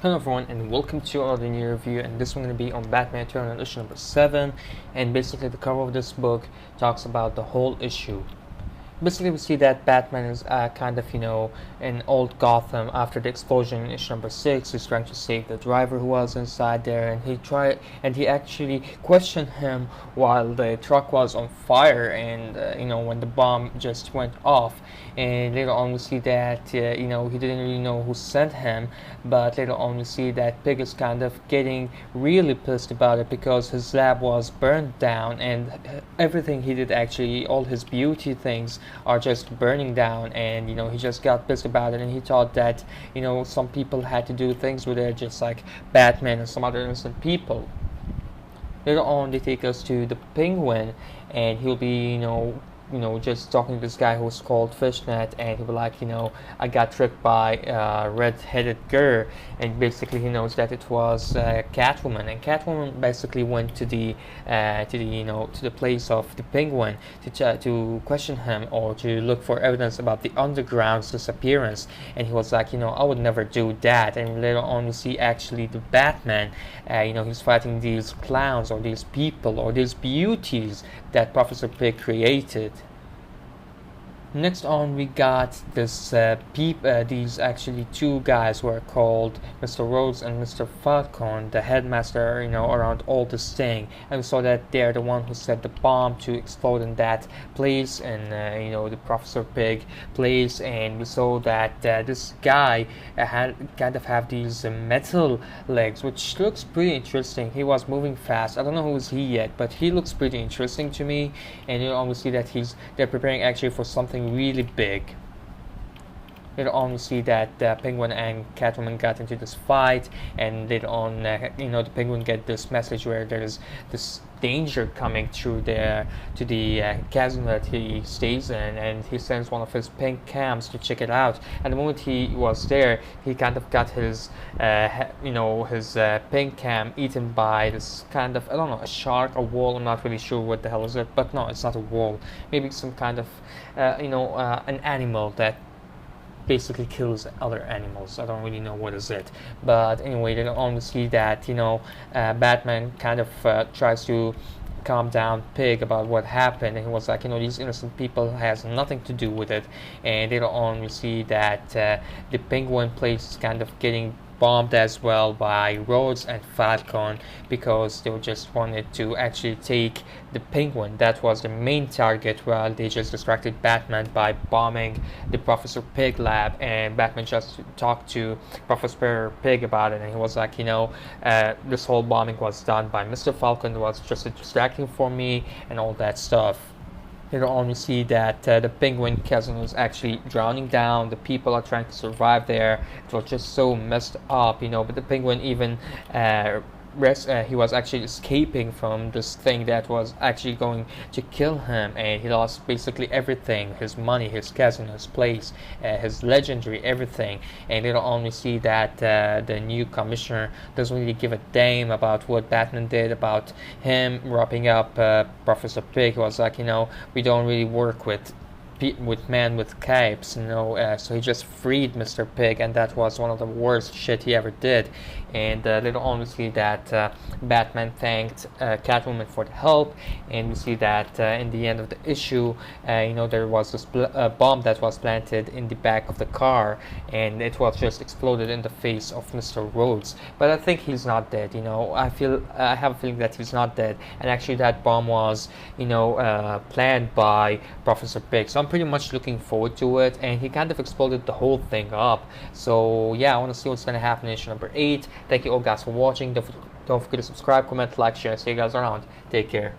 Hello everyone and welcome to another new review, and this one going to be on Batman Eternal issue number 7. And basically the cover of this book talks about the whole issue. Basically we see that Batman is kind of, in old Gotham after the explosion in issue number 6. He's trying to save the driver who was inside there, and he actually questioned him while the truck was on fire, and when the bomb just went off. And later on we see that he didn't really know who sent him, but later on we see that Pig is kind of getting really pissed about it because his lab was burned down, and everything he did, actually all his beauty things, are just burning down. And he just got pissed about it, and he thought that some people had to do things with it, just like Batman and some other innocent people. Later on they take us to the Penguin, and he'll be just talking to this guy who's called Fishnet, and he'll be like, I got tricked by a red-headed girl, and basically he knows that it was Catwoman, and Catwoman basically went to the place of the Penguin to question him, or to look for evidence about the Underground's disappearance. And he was like, I would never do that. And later on we see actually the Batman, he's fighting these clowns, or these people, or these beauties that Professor Pig created. Next on we got this these actually two guys who are called Mr. Rhodes and Mr. Falcone, the headmaster, around all this thing. And we saw that they're the one who set the bomb to explode in that place, and the Professor Pig place. And we saw that this guy had kind of have these metal legs, which looks pretty interesting. He was moving fast. I don't know who is he yet, but he looks pretty interesting to me. And we see that they're preparing actually for something really big. Later on we see that Penguin and Catwoman got into this fight, and later on the Penguin get this message where there's this danger coming to the chasm that he stays in, and he sends one of his Pinkhams to check it out. And the moment he was there, he kind of got his Pinkham eaten by this kind of, I don't know, a shark, a whale. I'm not really sure what the hell is it, but no, it's not a whale. Maybe some kind of an animal that basically kills other animals. I don't really know what is it, but anyway, they only see that Batman kind of tries to calm down Pig about what happened, and he was like, these innocent people has nothing to do with it. And later on we see that the Penguin place is kind of getting bombed as well by Rhodes and Falcone, because they just wanted to actually take the Penguin. That was the main target, while they just distracted Batman by bombing the Professor Pig lab. And Batman just talked to Professor Pig about it, and he was like, this whole bombing was done by Mr. Falcone, was just a distracting for me and all that stuff. Later on we see that the Penguin casino is actually drowning down. The people are trying to survive there. It was just so messed up, but the Penguin even he was actually escaping from this thing that was actually going to kill him, and he lost basically everything: his money, his casino, his place, his legendary everything. And later on we see that the new commissioner doesn't really give a damn about what Batman did, about him wrapping up Professor Pig. He was like, we don't really work with men with capes, so he just freed Mr. Pig, and that was one of the worst shit he ever did. And later on we see that Batman thanked Catwoman for the help, and we see that in the end of the issue, there was this bomb that was planted in the back of the car, and it was just exploded in the face of Mr. Rhodes. But I think he's not dead. I have a feeling that he's not dead, and actually that bomb was planned by Professor Pig. So I'm pretty much looking forward to it, and he kind of exploded the whole thing up. So yeah, I want to see what's going to happen in issue number 8. Thank you all guys for watching. Don't forget to subscribe, comment, like, share. See you guys around. Take care.